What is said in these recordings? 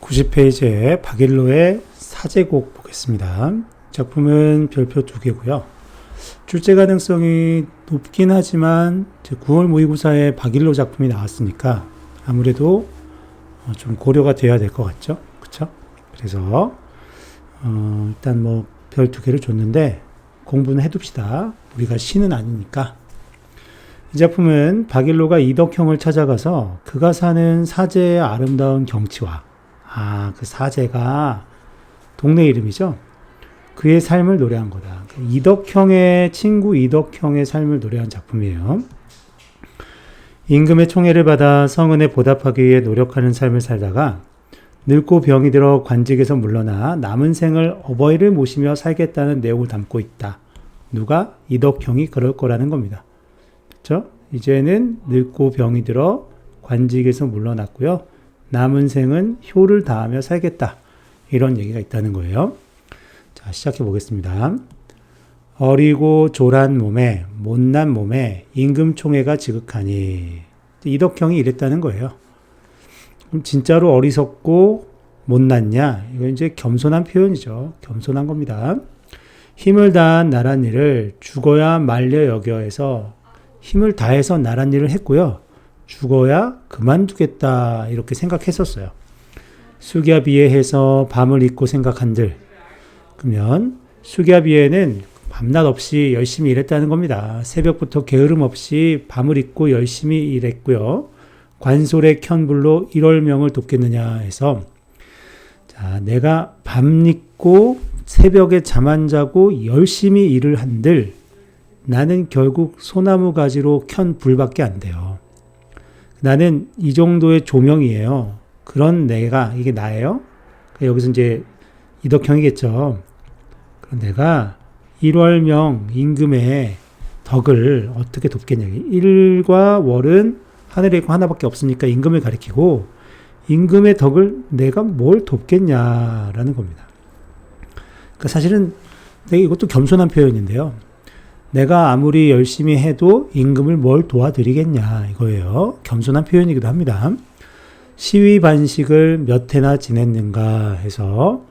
90페이지에 박일로의 사제곡 보겠습니다. 작품은 별표 2개고요. 출제 가능성이 높긴 하지만 9월 모의고사에 박일로 작품이 나왔으니까 아무래도 좀 고려가 돼야 될 것 같죠? 그쵸? 그래서 일단 뭐 별 2개를 줬는데 공부는 해둡시다. 우리가 신은 아니니까. 이 작품은 박일로가 이덕형을 찾아가서 그가 사는 사제의 아름다운 경치와 그 사제가 동네 이름이죠. 그의 삶을 노래한 거다. 이덕형의 친구 이덕형의 삶을 노래한 작품이에요. 임금의 총애를 받아 성은에 보답하기 위해 노력하는 삶을 살다가 늙고 병이 들어 관직에서 물러나 남은 생을 어버이를 모시며 살겠다는 내용을 담고 있다. 누가? 이덕형이 그럴 거라는 겁니다. 그렇죠? 이제는 늙고 병이 들어 관직에서 물러났고요. 남은 생은 효를 다하며 살겠다. 이런 얘기가 있다는 거예요. 자, 시작해 보겠습니다. 어리고 졸한 몸에 못난 몸에 임금총애가 지극하니 이덕형이 이랬다는 거예요. 그럼 진짜로 어리석고 못났냐? 이건 이제 겸손한 표현이죠. 겸손한 겁니다. 힘을 다한 나란 일을 죽어야 말려 여겨 해서 힘을 다해서 나란 일을 했고요. 죽어야 그만두겠다 이렇게 생각했었어요. 숙야비에해서 밤을 잊고 생각한들. 그러면 숙야비에는 밤낮 없이 열심히 일했다는 겁니다. 새벽부터 게으름 없이 밤을 잊고 열심히 일했고요. 관솔의 켠불로 일월명을 돕겠느냐 해서 자, 내가 밤 잊고 새벽에 잠 안 자고 열심히 일을 한들 나는 결국 소나무 가지로 켠 불밖에 안 돼요. 나는 이 정도의 조명이에요. 그런 내가, 이게 나예요? 여기서 이제 이덕형이겠죠. 그런 내가 일월명 임금의 덕을 어떻게 돕겠냐. 일과 월은 하늘에 있고 하나밖에 없으니까 임금을 가리키고 임금의 덕을 내가 뭘 돕겠냐라는 겁니다. 그러니까 사실은 이것도 겸손한 표현인데요. 내가 아무리 열심히 해도 임금을 뭘 도와드리겠냐 이거예요. 겸손한 표현이기도 합니다. 시위반식을 몇 해나 지냈는가 해서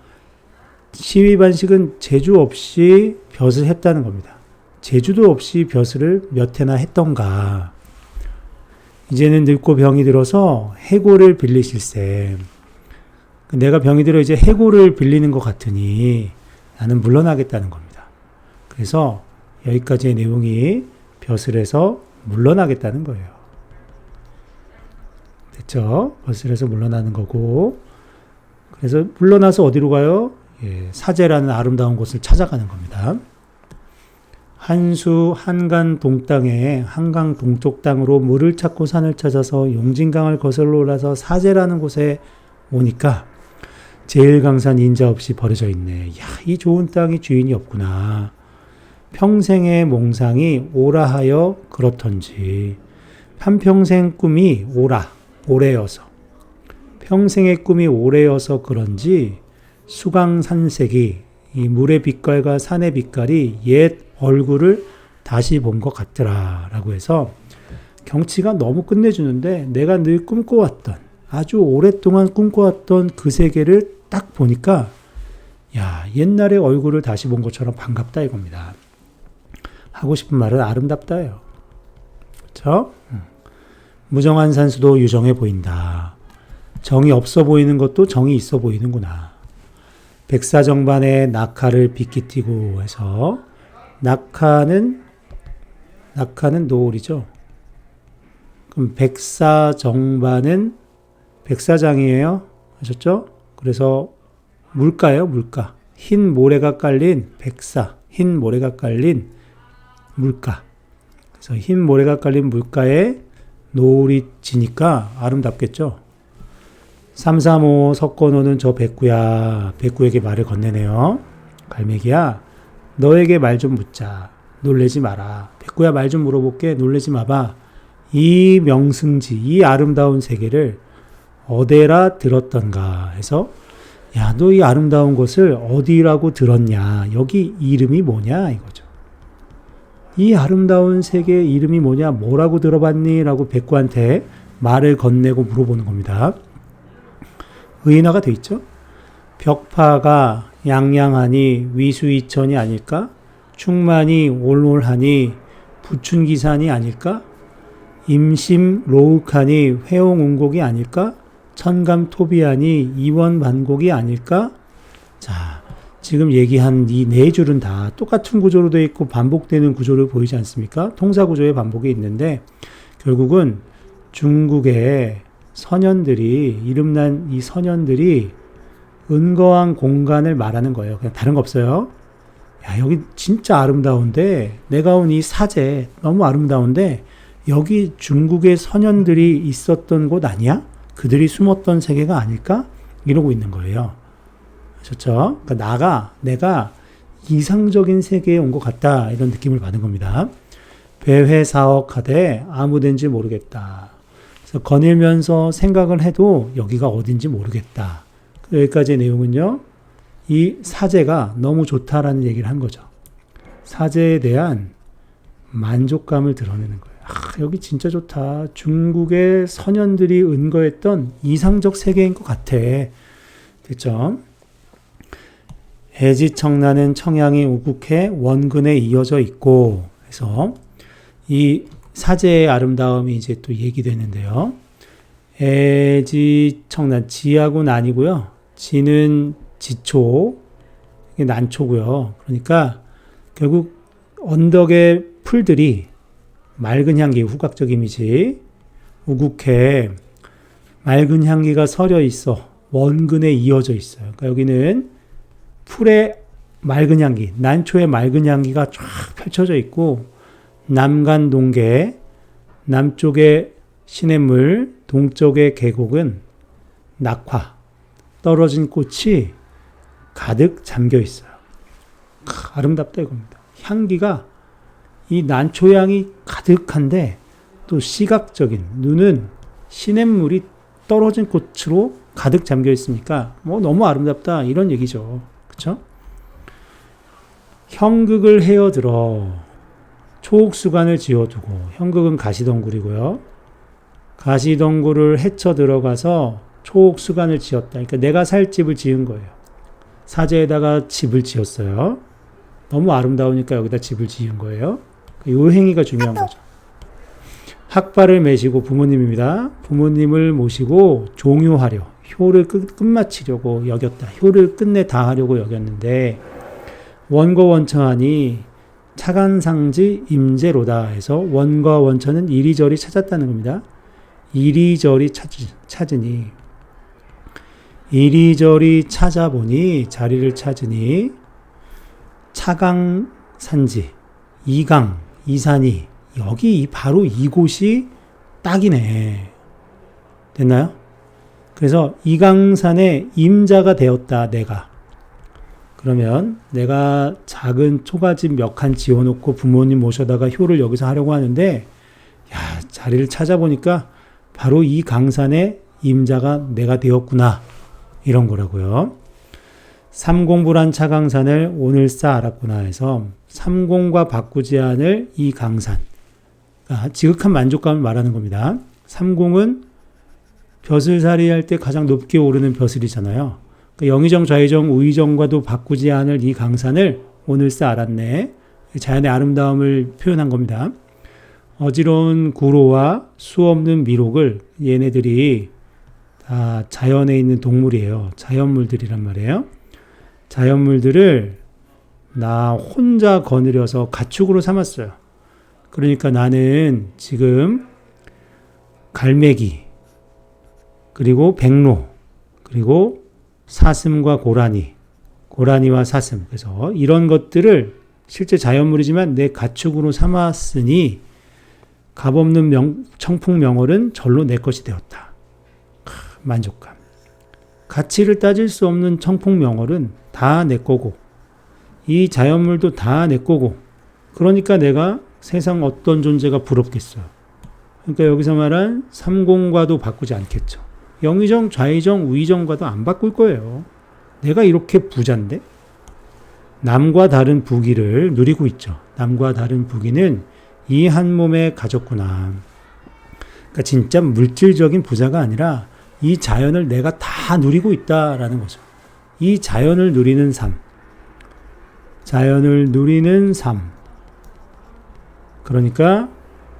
시위반식은 제주 없이 벼슬 했다는 겁니다. 제주도 없이 벼슬을 몇 해나 했던가. 이제는 늙고 병이 들어서 해골을 빌리실세. 내가 병이 들어 이제 해골을 빌리는 것 같으니 나는 물러나겠다는 겁니다. 그래서 여기까지의 내용이 벼슬에서 물러나겠다는 거예요. 됐죠? 벼슬에서 물러나는 거고. 그래서 물러나서 어디로 가요? 사제라는 아름다운 곳을 찾아가는 겁니다. 한수 한간 동땅에 한강 동쪽 땅으로 물을 찾고 산을 찾아서 용진강을 거슬러 올라서 사제라는 곳에 오니까 제일강산 인자 없이 버려져 있네. 야, 이 좋은 땅이 주인이 없구나. 평생의 몽상이 오라 하여 그렇던지 한평생 꿈이 오래여서 평생의 꿈이 오래여서 그런지 수강산색이 이 물의 빛깔과 산의 빛깔이 옛 얼굴을 다시 본 것 같더라 라고 해서 경치가 너무 끝내주는데 내가 늘 꿈꿔왔던 아주 오랫동안 꿈꿔왔던 그 세계를 딱 보니까 야, 옛날의 얼굴을 다시 본 것처럼 반갑다 이겁니다. 하고 싶은 말은 아름답다예요. 그렇죠? 무정한 산수도 유정해 보인다. 정이 없어 보이는 것도 정이 있어 보이는구나. 백사정반에 낙하를 빗기띠고 해서 낙하는 노을이죠. 그럼 백사정반은 백사장이에요. 아셨죠? 그래서 물가예요, 물가. 흰 모래가 깔린 흰 모래가 깔린 물가. 그래서 흰 모래가 깔린 물가에 노을이 지니까 아름답겠죠. 335 섞어놓는 저 백구야. 백구에게 말을 건네네요. 갈매기야, 너에게 말 좀 묻자. 놀래지 마라. 백구야, 말 좀 물어볼게. 놀래지 마봐. 이 명승지, 이 아름다운 세계를 어디라 들었던가 해서 야, 너 이 아름다운 것을 어디라고 들었냐. 여기 이름이 뭐냐 이거죠. 이 아름다운 세계의 이름이 뭐냐, 뭐라고 들어봤니? 라고 백구한테 말을 건네고 물어보는 겁니다. 의인화가 돼 있죠. 벽파가 양양하니 위수이천이 아닐까? 충만이 올올하니 부춘기산이 아닐까? 임심 로욱하니 회용운곡이 아닐까? 천감토비하니 이원반곡이 아닐까? 자, 지금 얘기한 이 네 줄은 다 똑같은 구조로 되어 있고 반복되는 구조를 보이지 않습니까? 통사구조의 반복이 있는데 결국은 중국의 선현들이 이름난 이 선현들이 은거한 공간을 말하는 거예요. 그냥 다른 거 없어요. 야, 여기 진짜 아름다운데 내가 온 이 사제 너무 아름다운데 여기 중국의 선현들이 있었던 곳 아니야? 그들이 숨었던 세계가 아닐까? 이러고 있는 거예요. 아셨죠? 그러니까 내가 이상적인 세계에 온 것 같다 이런 느낌을 받은 겁니다. 배회사억하되 아무덴지 모르겠다. 그래서 거닐면서 생각을 해도 여기가 어딘지 모르겠다. 여기까지의 내용은요. 이 사제가 너무 좋다라는 얘기를 한 거죠. 사제에 대한 만족감을 드러내는 거예요. 여기 진짜 좋다. 중국의 선현들이 은거했던 이상적 세계인 것 같아. 됐죠? 해지청나는 청양이 우국해 원근에 이어져 있고 그래서 이 사제의 아름다움이 이제 또 얘기되는데요. 해지청난 지하고는 아니고요. 지는 지초, 이게 난초고요. 그러니까 결국 언덕의 풀들이 맑은 향기, 후각적 이미지, 우국해 맑은 향기가 서려 있어 원근에 이어져 있어요. 그러니까 여기는 풀의 맑은 향기, 난초의 맑은 향기가 쫙 펼쳐져 있고 남간 동계, 남쪽의 시냇물, 동쪽의 계곡은 낙화, 떨어진 꽃이 가득 잠겨 있어요. 아름답다 이겁니다. 향기가 이 난초향이 가득한데 또 시각적인 눈은 시냇물이 떨어진 꽃으로 가득 잠겨 있으니까 뭐 너무 아름답다 이런 얘기죠. 그렇죠? 형극을 헤어들어 초옥수관을 지어두고 형극은 가시덩굴이고요. 가시덩굴을 헤쳐 들어가서 초옥수관을 지었다. 그러니까 내가 살 집을 지은 거예요. 사제에다가 집을 지었어요. 너무 아름다우니까 여기다 집을 지은 거예요. 이 행위가 중요한 거죠. 학발을 매시고 부모님입니다. 부모님을 모시고 종효하려 효를 끝마치려고 여겼다. 효를 끝내 다하려고 여겼는데 원과 원처하니 차간상지 임재로다 해서 원과 원처는 이리저리 찾았다는 겁니다. 이리저리 찾으니 이리저리 찾아보니 자리를 찾으니 차강산지 이강 이산이 여기 바로 이곳이 딱이네. 됐나요? 그래서 이강산의 임자가 되었다 내가. 그러면 내가 작은 초가집 몇 칸 지어놓고 부모님 모셔다가 효를 여기서 하려고 하는데 야 자리를 찾아보니까 바로 이 강산의 임자가 내가 되었구나 이런 거라고요. 삼공불한 차강산을 오늘싸 알았구나 해서 삼공과 바꾸지 않을 이 강산 지극한 만족감을 말하는 겁니다. 삼공은 벼슬살이 할 때 가장 높게 오르는 벼슬이잖아요. 그러니까 영의정, 좌의정, 우의정과도 바꾸지 않을 이 강산을 오늘싸 알았네. 자연의 아름다움을 표현한 겁니다. 어지러운 구로와 수없는 미록을 얘네들이 다 자연에 있는 동물이에요. 자연물들이란 말이에요. 자연물들을 나 혼자 거느려서 가축으로 삼았어요. 그러니까 나는 지금 갈매기, 그리고 백로, 그리고 사슴과 고라니, 고라니와 사슴. 그래서 이런 것들을 실제 자연물이지만 내 가축으로 삼았으니 값없는 청풍명월은 절로 내 것이 되었다. 만족감. 가치를 따질 수 없는 청풍명월은 다 내 거고 이 자연물도 다 내 거고 그러니까 내가 세상 어떤 존재가 부럽겠어요. 그러니까 여기서 말한 삼공과도 바꾸지 않겠죠. 영의정, 좌의정, 우의정과도 안 바꿀 거예요. 내가 이렇게 부자인데 남과 다른 부귀를 누리고 있죠. 남과 다른 부귀는 이 한 몸에 가졌구나. 그러니까 진짜 물질적인 부자가 아니라 이 자연을 내가 다 누리고 있다라는 거죠. 이 자연을 누리는 삶. 자연을 누리는 삶. 그러니까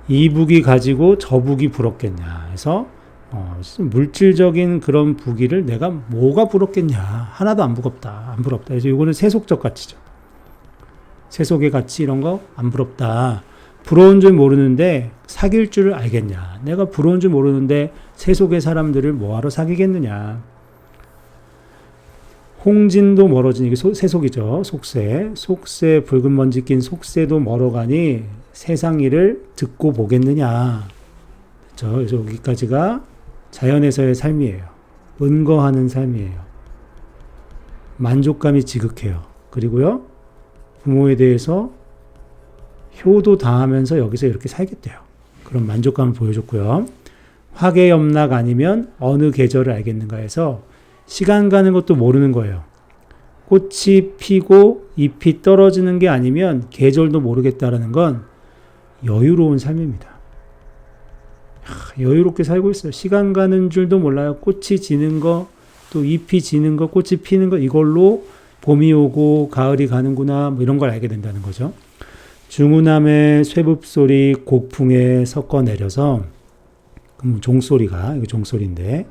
이 북이 가지고 저 북이 부럽겠냐 해서 물질적인 그런 부귀를 내가 뭐가 부럽겠냐. 하나도 안 부럽다. 안 부럽다. 그래서 이거는 세속적 가치죠. 세속의 가치 이런 거 안 부럽다. 부러운 줄 모르는데 사귈 줄 알겠냐. 내가 부러운 줄 모르는데 세속의 사람들을 뭐하러 사귀겠느냐. 홍진도 멀어지니 이게 세속이죠. 속세 붉은 먼지 낀 속세도 멀어가니 세상 일을 듣고 보겠느냐. 그래서 여기까지가 자연에서의 삶이에요. 은거하는 삶이에요. 만족감이 지극해요. 그리고요, 부모에 대해서 효도 당하면서 여기서 이렇게 살겠대요. 그런 만족감을 보여줬고요. 화개염락 아니면 어느 계절을 알겠는가 해서 시간 가는 것도 모르는 거예요. 꽃이 피고 잎이 떨어지는 게 아니면 계절도 모르겠다라는 건 여유로운 삶입니다. 여유롭게 살고 있어요. 시간 가는 줄도 몰라요. 꽃이 지는 거, 또 잎이 지는 거, 꽃이 피는 거, 이걸로 봄이 오고 가을이 가는구나, 뭐 이런 걸 알게 된다는 거죠. 중우남의 쇠읍소리 곡풍에 섞어 내려서, 종소리가, 이거 종소리인데,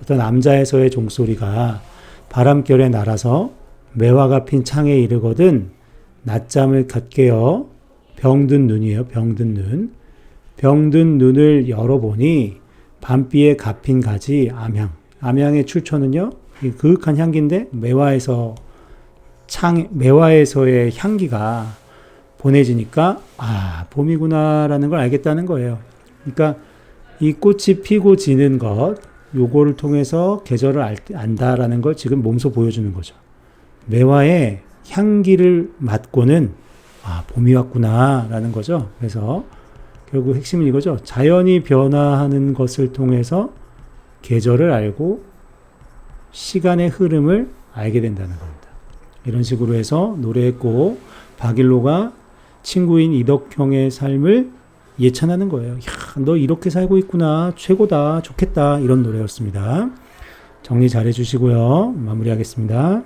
어떤 남자에서의 종소리가 바람결에 날아서 매화가 핀 창에 이르거든 낮잠을 갓깨어 병든 눈이에요. 병든 눈. 병든 눈을 열어보니 밤비에 갚인 가지 암향. 암향의 출처는요, 그윽한 향기인데 매화에서의 향기가 보내지니까 봄이구나라는 걸 알겠다는 거예요. 그러니까 이 꽃이 피고 지는 것, 요거를 통해서 계절을 안다라는 걸 지금 몸소 보여주는 거죠. 매화의 향기를 맡고는 봄이 왔구나라는 거죠. 그래서 결국 핵심은 이거죠. 자연이 변화하는 것을 통해서 계절을 알고 시간의 흐름을 알게 된다는 겁니다. 이런 식으로 해서 노래했고, 박일로가 친구인 이덕형의 삶을 예찬하는 거예요. 야, 너 이렇게 살고 있구나. 최고다. 좋겠다. 이런 노래였습니다. 정리 잘 해주시고요. 마무리하겠습니다.